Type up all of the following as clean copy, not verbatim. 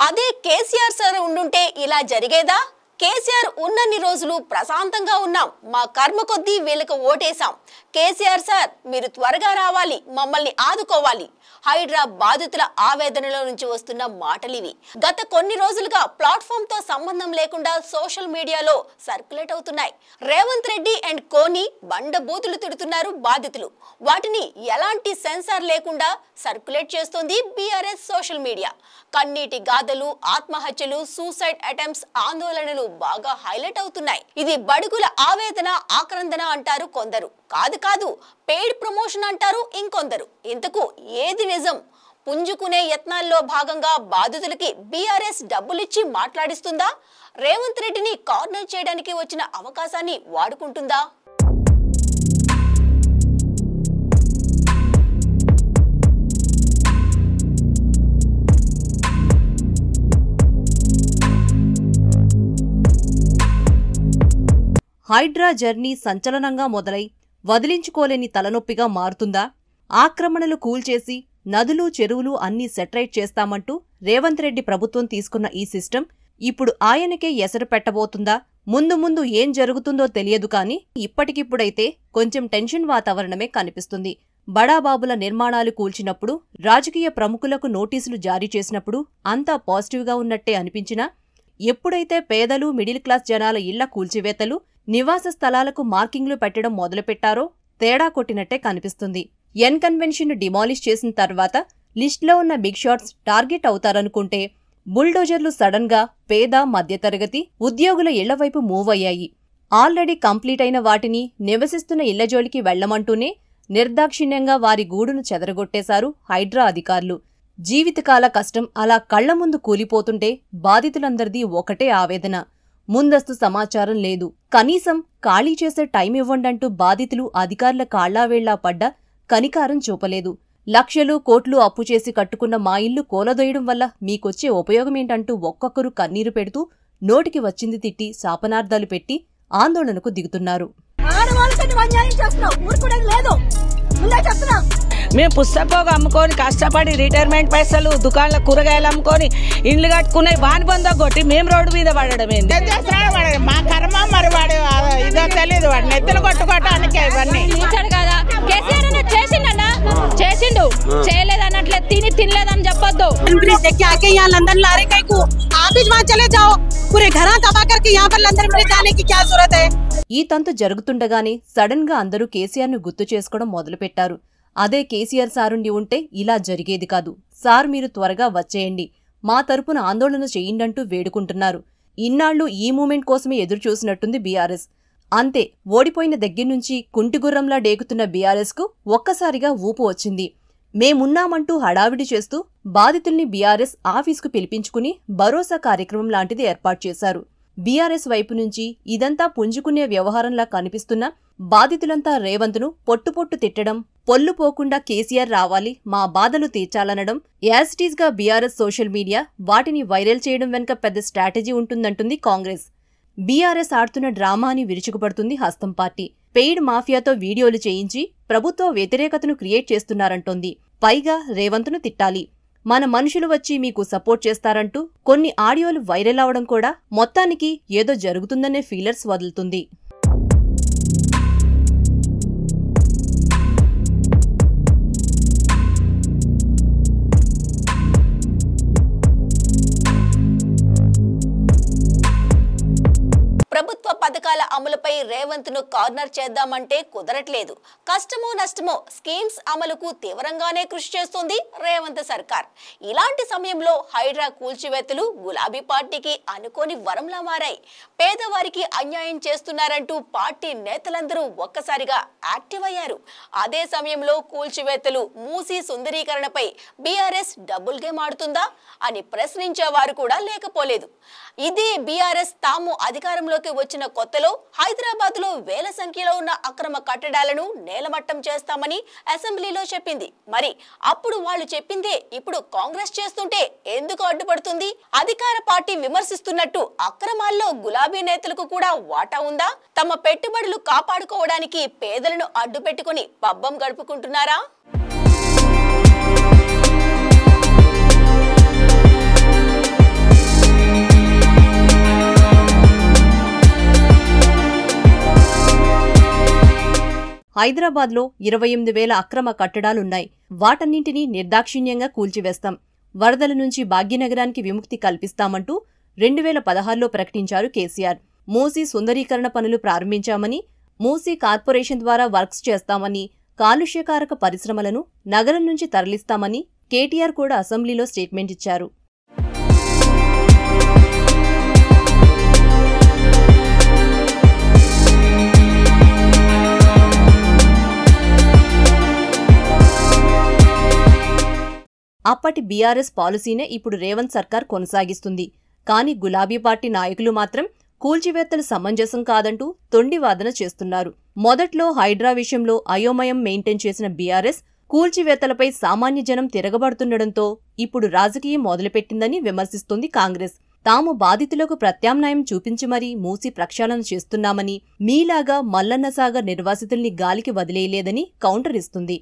అదే కేసీఆర్ సార్ ఉండుంటే ఇలా జరిగేదా? కేసీఆర్ ఉన్నన్ని రోజులు ప్రశాంతంగా ఉన్నాం, మా కర్మ కొద్దీ వీళ్ళకి ఓటేశాం. కేసీఆర్ సార్ మీరు త్వరగా రావాలి, మమ్మల్ని ఆదుకోవాలి. హైడ్రా బాధితుల ఆవేదనలో నుంచి వస్తున్న మాటలివి. గత కొన్ని రోజులుగా ప్లాట్ఫామ్ తో సంబంధం లేకుండా సోషల్ మీడియాలో సర్క్యులేట్ అవుతున్నాయి. రేవంత్ రెడ్డి అండ్ కోని బండబూతులు తిడుతున్నారు బాధితులు. వాటిని ఎలాంటి సెన్సార్ లేకుండా సర్క్యులేట్ చేస్తోంది బీఆర్ఎస్ సోషల్ మీడియా. కన్నీటి గాథలు, ఆత్మహత్యలు, సూసైడ్ అటెంప్ట్స్, ఆందోళనలు బాగా హైలైట్ అవుతున్నాయి. ఇది బడుగుల ఆవేదన, ఆక్రందన అంటారు కొందరు. కాదు పెయిడ్ ప్రమోషన్ అంటారు ఇంకొందరు. ఇంతకు ఏది నిజం? పుంజుకునే యత్నాల్లో భాగంగా బాధితులకి బీఆర్ఎస్ డబ్బులిచ్చి మాట్లాడిస్తుందా? రేవంత్ రెడ్డిని కార్నర్ చేయడానికి వచ్చిన అవకాశాన్ని వాడుకుంటుందా? హైడ్రా జర్నీ సంచలనంగా మొదలై వదిలించుకోలేని తలనొప్పిగా మారుతుందా? ఆక్రమణలు కూల్చేసి నదులు, చెరువులు అన్నీ సెటరైట్ చేస్తామంటూ రేవంత్ రెడ్డి ప్రభుత్వం తీసుకున్న ఈ సిస్టమ్ ఇప్పుడు ఆయనకే ఎసరు పెట్టబోతుందా? ముందు ఏం జరుగుతుందో తెలియదు కానీ ఇప్పటికిప్పుడైతే కొంచెం టెన్షన్ వాతావరణమే కనిపిస్తుంది. బడాబాబుల నిర్మాణాలు కూల్చినప్పుడు, రాజకీయ ప్రముఖులకు నోటీసులు జారీ చేసినప్పుడు అంతా పాజిటివ్గా ఉన్నట్టే అనిపించినా ఎప్పుడైతే పేదలు, మిడిల్ క్లాస్ జనాల ఇళ్ల కూల్చివేతలు, నివాస స్థలాలకు మార్కింగ్లు పెట్టడం మొదలుపెట్టారో తేడా కొట్టినట్టే కనిపిస్తుంది. ఎన్ కన్వెన్షన్ డిమాలిష్ చేసిన తర్వాత లిస్ట్లో ఉన్న బిగ్ షాట్స్ టార్గెట్ అవుతారనుకుంటే బుల్డోజర్లు సడన్ గా పేద, మధ్యతరగతి ఉద్యోగుల ఇళ్లవైపు మూవ్ అయ్యాయి. ఆల్రెడీ కంప్లీట్ అయిన వాటిని నివసిస్తున్న ఇళ్లజోలికి వెళ్లమంటూనే నిర్దాక్షిణ్యంగా వారి గూడును చెదరగొట్టేశారు హైడ్రా అధికారులు. జీవితకాల కష్టం అలా కళ్ల ముందు కూలిపోతుంటే బాధితులందరిది ఒకటే ఆవేదన. ముందస్తు సమాచారం లేదు, కనీసం ఖాళీ చేసే టైం ఇవ్వండంటూ బాధితులు అధికారుల కాళ్లావేళ్లా పడ్డా కనికారం చూపలేదు. లక్షలు, కోట్లు అప్పు చేసి కట్టుకున్న మా ఇల్లు కూలదోయడం వల్ల మీకొచ్చే ఉపయోగమేంటంటూ ఒక్కొక్కరు కన్నీరు పెడుతూ నోటికి వచ్చింది తిట్టి శాపనార్థాలు పెట్టి ఆందోళనకు దిగుతున్నారు. మేము పుస్తకపోగా అమ్ముకొని కష్టపడి రిటైర్మెంట్ పైసలు, దుకాణాల కూరగాయలు అమ్ముకొని ఇండ్లు కట్టుకునే వాని బందో కొట్టి మేము రోడ్డు మీద పడడం ఏంది? మా కర్మ మరి వాడు ఇదో తెలియదు, వాడు నెత్తులు కొట్టుకోవటానికి ఇవన్నీ కదా. కేసీఆర్ చేసిండన్నా, చేసిండు, చేయలేదన్నట్లే, తినలేదని చెప్పొద్దు. ఈ తంతు జరుగుతుండగానే సడన్ గా అందరూ కేసీఆర్ ను గుర్తు చేసుకోవడం మొదలుపెట్టారు. అదే కేసీఆర్ సారుండి ఉంటే ఇలా జరిగేది కాదు. సార్ మీరు త్వరగా వచ్చేయండి, మా తరపున ఆందోళన చేయండంటూ వేడుకుంటున్నారు. ఇన్నాళ్లు ఈ మూమెంట్ కోసమే ఎదురుచూసినట్టుంది బీఆర్ఎస్. అంతే, ఓడిపోయిన దగ్గర్నుంచి కుంటిగుర్రంలా డేగుతున్న బీఆర్ఎస్ కు ఒక్కసారిగా ఊపు వచ్చింది. మేమున్నామంటూ హడావిడి చేస్తూ బాధితుల్ని బీఆర్ఎస్ ఆఫీసుకు పిలిపించుకుని భరోసా కార్యక్రమం లాంటిది ఏర్పాటు చేశారు. బీఆర్ఎస్ వైపు నుంచి ఇదంతా పుంజుకునే వ్యవహారంలా కనిపిస్తున్నా బాధితులంతా రేవంత్ను పొట్టుపొట్టు తిట్టడం, పొల్లు పోకుండా కేసీఆర్ రావాలి, మా బాధలు తీర్చాలనడం, యాజిటీస్ గా బీఆర్ఎస్ సోషల్ మీడియా వాటిని వైరల్ చేయడం వెనుక పెద్ద స్ట్రాటజీ ఉంటుందంటుంది కాంగ్రెస్. బీఆర్ఎస్ ఆడుతున్న డ్రామాని విరుచుకుపడుతుంది హస్తం పార్టీ. పెయిడ్ మాఫియాతో వీడియోలు చేయించి ప్రభుత్వ వ్యతిరేకతను క్రియేట్ చేస్తున్నారంటోంది. పైగా రేవంత్ను తిట్టాలి, మన మనుషులు వచ్చి మీకు సపోర్ట్ చేస్తారంటూ కొన్ని ఆడియోలు వైరల్ అవడం కూడా మొత్తానికి ఏదో జరుగుతుందనే ఫీలర్స్ వదులుతుంది. ప్రభుత్వ పథకాల అమలుపై రేవంత్ ను కార్నర్ చేద్దామంటే కుదరట్లేదు. కష్టమో నష్టమో స్కీమ్స్ అమలుకు తీవ్రంగానే కృషి చేస్తుంది రేవంత్ సర్కార్. ఇలాంటి సమయంలో హైడ్రా కూల్చివేతలు గులాబీ పార్టీకి అనుకోని వరంలా మారాయి. పేదవారికి అన్యాయం చేస్తున్నారంటూ పార్టీ నేతలందరూ ఒక్కసారిగా యాక్టివ్ అయ్యారు. అదే సమయంలో కూల్చివేతలు, మూసీ సుందరీకరణపై బీఆర్ఎస్ డబుల్ గేమ్ ఆడుతుందా అని ప్రశ్నించేవారు కూడా లేకపోలేదు. ఇదే బీఆర్ఎస్ తాము అధికారంలోకి వచ్చిన కొత్తలో హైదరాబాద్ లో వేల సంఖ్యలో ఉన్న అక్రమ కట్టడాలను నేలమట్టం చేస్తామని అసెంబ్లీలో చెప్పింది. మరి అప్పుడు వాళ్ళు చెప్పిందే ఇప్పుడు కాంగ్రెస్ చేస్తుంటే ఎందుకు అడ్డుపడుతుంది? అధికార పార్టీ విమర్శిస్తున్నట్టు అక్రమాల్లో గులాబీ నేతలకు కూడా వాటా ఉందా? తమ పెట్టుబడులు కాపాడుకోవడానికి పేదలను అడ్డు పెట్టుకుని పబ్బం గడుపుకుంటున్నారా? హైదరాబాద్లో 28,000 అక్రమ కట్టడాలున్నాయి. వాటన్నింటినీ నిర్దాక్షిణ్యంగా కూల్చివేస్తాం. వరదల నుంచి భాగ్యనగరానికి విముక్తి కల్పిస్తామంటూ 2016లో ప్రకటించారు కేసీఆర్. మూసీ సుందరీకరణ పనులు ప్రారంభించామని, మూసీ కార్పొరేషన్ ద్వారా వర్క్స్ చేస్తామని, కాలుష్యకారక పరిశ్రమలను నగరం నుంచి తరలిస్తామని కేటీఆర్ కూడా అసెంబ్లీలో స్టేట్మెంట్ ఇచ్చారు. అప్పటి బీఆర్ఎస్ పాలసీనే ఇప్పుడు రేవంత్ సర్కార్ కొనసాగిస్తుంది. కానీ గులాబీ పార్టీ నాయకులు మాత్రం కూల్చివేత్తలు సమంజసం కాదంటూ తొండివాదన చేస్తున్నారు. మొదట్లో హైడ్రా విషయంలో అయోమయం మెయింటైన్ చేసిన బీఆర్ఎస్ కూల్చివేత్తలపై సామాన్య జనం తిరగబడుతుండటంతో ఇప్పుడు రాజకీయం మొదలుపెట్టిందని విమర్శిస్తోంది కాంగ్రెస్. తాము బాధితులకు ప్రత్యామ్నాయం చూపించి మరీ మూసి ప్రక్షాళన చేస్తున్నామని, మీలాగా మల్లన్న సాగర్ నిర్వాసితుల్ని గాలికి వదిలేయలేదని కౌంటర్ ఇస్తుంది.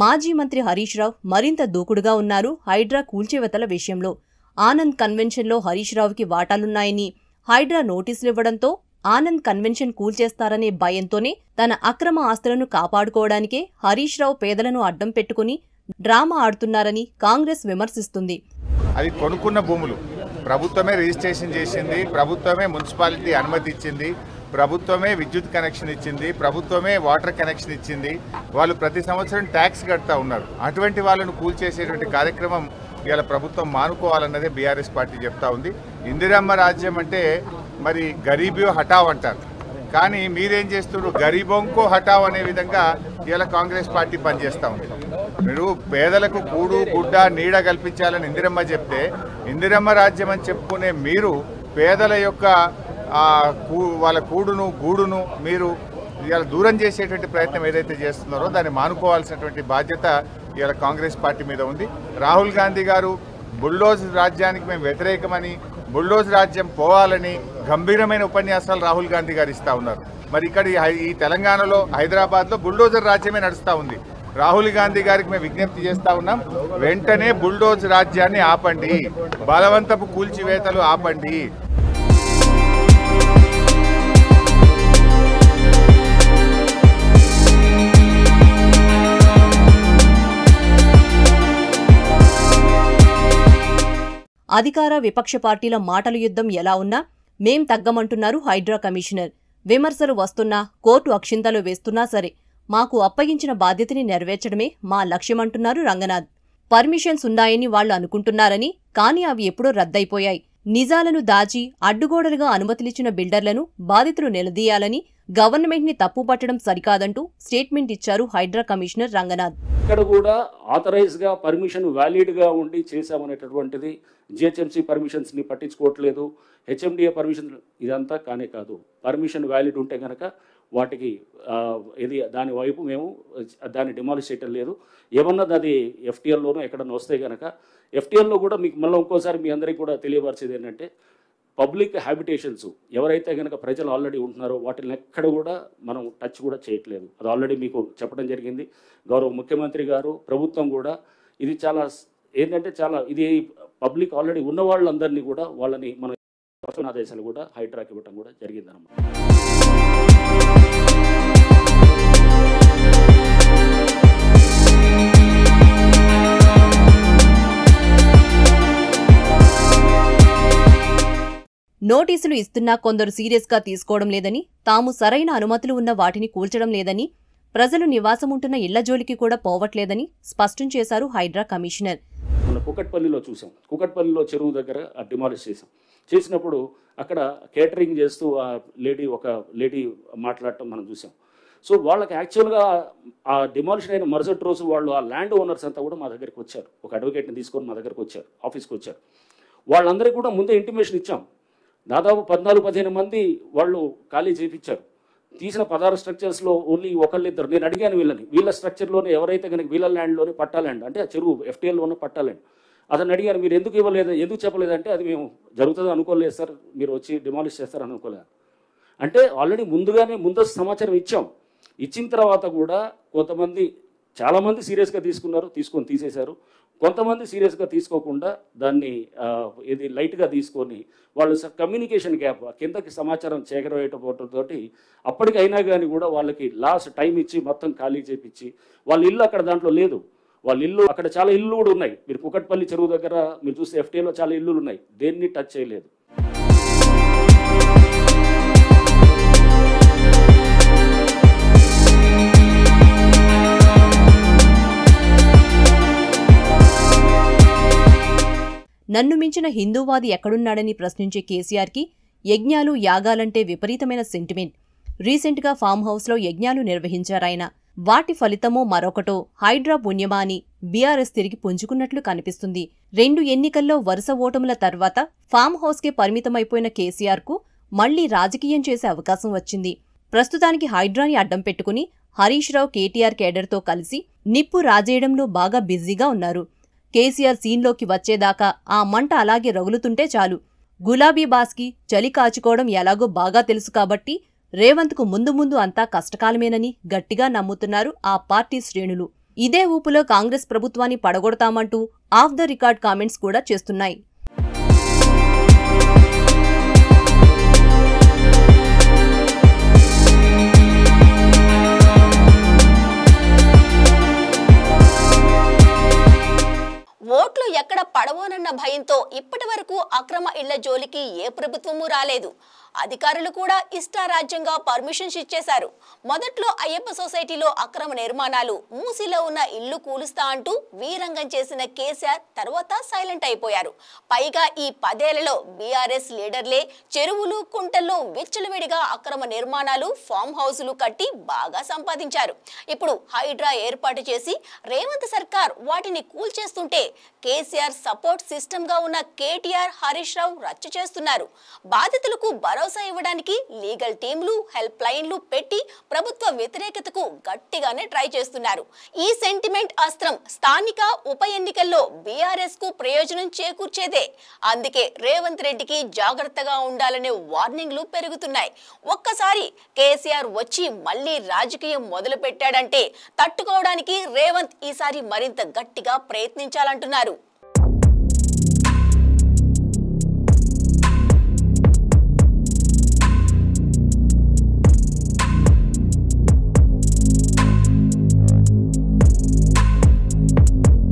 మాజీ మంత్రి హరీష్ రావు మరింత దూకుడుగా ఉన్నారు హైడ్రా కూల్చివేతల విషయంలో. ఆనంద్ కన్వెన్షన్లో హరీష్ రావుకి వాటాలున్నాయని హైడ్రా నోటీసులివ్వడంతో ఆనంద్ కన్వెన్షన్ కూల్చేస్తారనే భయంతోనే తన అక్రమ ఆస్తులను కాపాడుకోవడానికే హరీష్ రావు పేదలను అడ్డం పెట్టుకుని డ్రామా ఆడుతున్నారని కాంగ్రెస్ విమర్శిస్తుంది. అది కొనుక్కున్న భూములు ప్రభుత్వమే రిజిస్ట్రేషన్ చేసింది, ప్రభుత్వమే మున్సిపాలిటీ అనుమతి ఇచ్చింది, ప్రభుత్వమే విద్యుత్ కనెక్షన్ ఇచ్చింది, ప్రభుత్వమే వాటర్ కనెక్షన్ ఇచ్చింది. వాళ్ళు ప్రతి సంవత్సరం ట్యాక్స్ కడతా ఉన్నారు. అటువంటి వాళ్ళను కూల్చేసేటువంటి కార్యక్రమం ఇవాళ ప్రభుత్వం మానుకోవాలన్నదే బీఆర్ఎస్ పార్టీ చెప్తా ఉంది. ఇందిరమ్మ రాజ్యం అంటే మరి గరీబో హటావ్ అంటారు, కానీ మీరేం చేస్తున్నారు? గరీబోంకో హటావ్ అనే విధంగా ఇవాళ కాంగ్రెస్ పార్టీ పనిచేస్తూ ఉంది. మీరు పేదలకు కూడు గుడ్డ నీడ కల్పించాలని ఇందిరమ్మ చెప్తే, ఇందిరమ్మ రాజ్యం అని చెప్పుకునే మీరు పేదల యొక్క వాళ్ళ కూడును గూడును మీరు ఇవాళ దూరం చేసేటువంటి ప్రయత్నం ఏదైతే చేస్తున్నారో దాన్ని మానుకోవాల్సినటువంటి బాధ్యత ఇవాళ కాంగ్రెస్ పార్టీ మీద ఉంది. రాహుల్ గాంధీ గారు బుల్డోజ్ రాజ్యానికి మేము వ్యతిరేకమని, బుల్డోజ్ రాజ్యం పోవాలని గంభీరమైన ఉపన్యాసాలు రాహుల్ గాంధీ గారు ఇస్తూ ఉన్నారు. మరి ఇక్కడ ఈ తెలంగాణలో హైదరాబాద్లో బుల్డోజర్ రాజ్యమే నడుస్తూ ఉంది. రాహుల్ గాంధీ గారికి మేము విజ్ఞప్తి చేస్తూ ఉన్నాం, వెంటనే బుల్డోజ్ రాజ్యాన్ని ఆపండి, బలవంతపు కూల్చివేతలు ఆపండి. అధికార విపక్ష పార్టీల మాటల యుద్ధం ఎలా ఉన్నా మేం తగ్గమంటున్నారు హైడ్రా కమిషనర్. విమర్శలు వస్తున్నా, కోర్టు అక్షింతలు వేస్తున్నా సరే మాకు అప్పగించిన బాధ్యతని నెరవేర్చడమే మా లక్ష్యమంటున్నారు రంగనాథ్. పర్మిషన్స్ ఉన్నాయని వాళ్లు అనుకుంటున్నారని, కానీ అవి ఎప్పుడో రద్దయిపోయాయి. నిజాలను దాచి అడ్డుగోడలుగా అనుమతులిచ్చిన బిల్డర్లను బాధితులు నిలదీయాలని, గవర్నమెంట్ ని తప్పుపట్టడం సరికాదంటూ స్టేట్మెంట్ ఇచ్చారు హైడ్రా కమిషనర్ రంగనాథ్. ఇక్కడ కూడా ఆథరైజ్ గా పర్మిషన్ వ్యాలిడ్ గా ఉండి చేశామనేటటువంటిది జిహెచ్ఎంసీ పర్మిషన్స్ ని పట్టించుకోవట్లేదు, హెచ్ఎండిఏ పర్మిషన్ ఇదంతా కానే కాదు. పర్మిషన్ వ్యాలిడ్ ఉంటే కనుక వాటికి ఇది దాని వైపు మేము దాన్ని డిమాలిష్ చేయటం లేదు. ఏమన్నది అది ఎఫ్టీఎల్లోనూ ఎక్కడన్నా వస్తే కనుక ఎఫ్టీఎల్లో కూడా మీకు మళ్ళీ ఇంకోసారి మీ అందరికీ కూడా తెలియపరిచేది ఏంటంటే, పబ్లిక్ హ్యాబిటేషన్స్ ఎవరైతే కనుక ప్రజలు ఆల్రెడీ ఉంటున్నారో వాటిని ఎక్కడ కూడా మనం టచ్ కూడా చేయట్లేదు. అది ఆల్రెడీ మీకు చెప్పడం జరిగింది. గౌరవ ముఖ్యమంత్రి గారు, ప్రభుత్వం కూడా ఇది చాలా ఏంటంటే చాలా ఇది పబ్లిక్ ఆల్రెడీ ఉన్న వాళ్ళందరినీ కూడా వాళ్ళని మన ఆదేశాలు కూడా హైడ్రాకి ఇవ్వటం కూడా జరిగిందన్నమాట. నోటీసులు ఇస్తున్నా కొందరు సీరియస్గా తీసుకోవడం లేదని, తాము సరైన అనుమతులు ఉన్న వాటిని కూల్చడం లేదని, ప్రజలు నివాసముంటున్న ఇళ్ల జోలికి కూడా పోవట్లేదని స్పష్టం చేశారు హైడ్రా కమిషనర్. మన కుకట్పల్లిలో చూసాం, కుకట్పల్లిలో చెరువు దగ్గర డిమాలిష్ చేసినప్పుడు అక్కడ కేటరింగ్ చేస్తూ ఒక లేడీ మాట్లాడటం మనం చూసాం. సో వాళ్ళకి యాక్చువల్గా ఆ డిమాలిషన్ అయిన మరుసటి రోజు వాళ్ళు ఆ ల్యాండ్ ఓనర్స్ అంతా కూడా మా దగ్గరికి వచ్చారు, ఒక అడ్వకేట్ని తీసుకొని మా దగ్గరకు వచ్చారు, ఆఫీస్కి వచ్చారు. వాళ్ళందరికీ కూడా ముందే ఇంటిమేషన్ ఇచ్చాం. దాదాపు 14-15 మంది వాళ్ళు ఖాళీ చేయించారు. తీసిన 16 స్ట్రక్చర్స్లో ఓన్లీ ఒకళ్ళిద్దరు, నేను అడిగాను వీళ్ళ స్ట్రక్చర్లోనే ఎవరైతే కనుక వీళ్ళ ల్యాండ్లోనే పట్టా ల్యాండ్ అంటే ఆ చెరువు ఎఫ్టీఎల్లోనే పట్టా ల్యాండ్, అతను అడిగారు మీరు ఎందుకు ఇవ్వలేదు, ఎందుకు చెప్పలేదంటే అది మేము జరుగుతుంది అనుకోలేదు సార్, మీరు వచ్చి డిమాలిష్ చేస్తారని అనుకోలేదు. అంటే ఆల్రెడీ ముందస్తు సమాచారం ఇచ్చాం. ఇచ్చిన తర్వాత కూడా కొంతమంది చాలామంది సీరియస్గా తీసుకొని తీసేశారు. కొంతమంది సీరియస్గా తీసుకోకుండా దాన్ని ఇది లైట్గా తీసుకొని వాళ్ళు కమ్యూనికేషన్ గ్యాప్ కిందకి సమాచారం చేకరవేయటంతో అప్పటికైనా కానీ కూడా వాళ్ళకి లాస్ట్ టైం ఇచ్చి మొత్తం ఖాళీ చేపించి వాళ్ళ ఇల్లు అక్కడ దాంట్లో లేదు. వాళ్ళ ఇల్లు అక్కడ చాలా ఇల్లు కూడా ఉన్నాయి. మీరు కుకట్పల్లి చెరువు దగ్గర మీరు చూస్తే FTAలో చాలా ఇల్లులు ఉన్నాయి, దేన్ని టచ్ చేయలేదు. నన్ను మించిన హిందూవాది ఎక్కడున్నాడని ప్రశ్నించే కేసీఆర్కి యజ్ఞాలు యాగాలంటే విపరీతమైన సెంటిమెంట్. రీసెంట్గా ఫామ్ హౌస్లో యజ్ఞాలు నిర్వహించారాయన. వాటి ఫలితమో మరొకటో హైడ్రా పుణ్యమా అని బీఆర్ఎస్ తిరిగి పుంజుకున్నట్లు కనిపిస్తుంది. 2 ఎన్నికల్లో వరుస ఓటముల తర్వాత ఫామ్ హౌస్కే పరిమితమైపోయిన కేసీఆర్కు మళ్లీ రాజకీయం చేసే అవకాశం వచ్చింది. ప్రస్తుతానికి హైడ్రాని అడ్డం పెట్టుకుని హరీష్ రావు కేటీఆర్ కేడర్తో కలిసి నిప్పు రాజేయడంలో బాగా బిజీగా ఉన్నారు. కేసీఆర్ సీన్లోకి వచ్చేదాకా ఆ మంట అలాగే రగులుతుంటే చాలు. గులాబీ బాస్కి చలి కాచుకోవడం ఎలాగో బాగా తెలుసు కాబట్టి రేవంత్కు ముందు ముందు అంతా కష్టకాలమేనని గట్టిగా నమ్ముతున్నారు ఆ పార్టీ శ్రేణులు. ఇదే ఊపులో కాంగ్రెస్ ప్రభుత్వాన్ని పడగొడతామంటూ ఆఫ్ ద రికార్డ్ కామెంట్స్ కూడా చేస్తున్నాయి. ఓట్లు ఎక్కడ పడవోనన్న భయంతో ఇప్పటి వరకు అక్రమ ఇళ్ల జోలికి ఏ ప్రభుత్వమూ రాలేదు. అధికారులు కూడా ఇష్టారాజ్యంగా పర్మిషన్స్ ఇచ్చేశారు. మొదట్లో అయ్యప్ప సొసైటీలో అక్రమ నిర్మాణాలు, మూసిలో ఉన్న ఇల్లు కూలుస్తా అంటూ వీరంగం చేసిన కేసీఆర్ తర్వాత సైలెంట్ అయిపోయారు. పైగా ఈ 10 ఏళ్లలో బీఆర్ఎస్ లీడర్లే చెరువులు, కుంటల్లో విచ్చలవిడిగా అక్రమ నిర్మాణాలు, ఫామ్ హౌసులు కట్టి బాగా సంపాదించారు. ఇప్పుడు హైడ్రా ఏర్పాటు చేసి రేవంత్ సర్కార్ వాటిని కూల్చేస్తుంటే కేసీఆర్ సపోర్ట్ సిస్టమ్ గా ఉన్న కేటీఆర్, హరీష్ రావు రచ్చ చేస్తున్నారు. బాధితులకు భరోసా ఇవ్వడానికి లీగల్ టీంలు, హెల్ప్ లైన్లు పెట్టి ప్రభుత్వ వ్యతిరేకతకు గట్టిగానే ట్రై చేస్తున్నారు. ఈ సెంటిమెంట్ అస్త్రం స్థానిక ఉప ఎన్నికల్లో బీఆర్ఎస్ కు ప్రయోజనం చేకూర్చేదే. అందుకే రేవంత్ రెడ్డికి జాగ్రత్తగా ఉండాలనే వార్నింగ్లు పెరుగుతున్నాయి. ఒక్కసారి కేసీఆర్ వచ్చి మళ్లీ రాజకీయం మొదలు పెట్టాడంటే తట్టుకోవడానికి రేవంత్ ఈసారి మరింత గట్టిగా ప్రయత్నించాలంటున్నారు.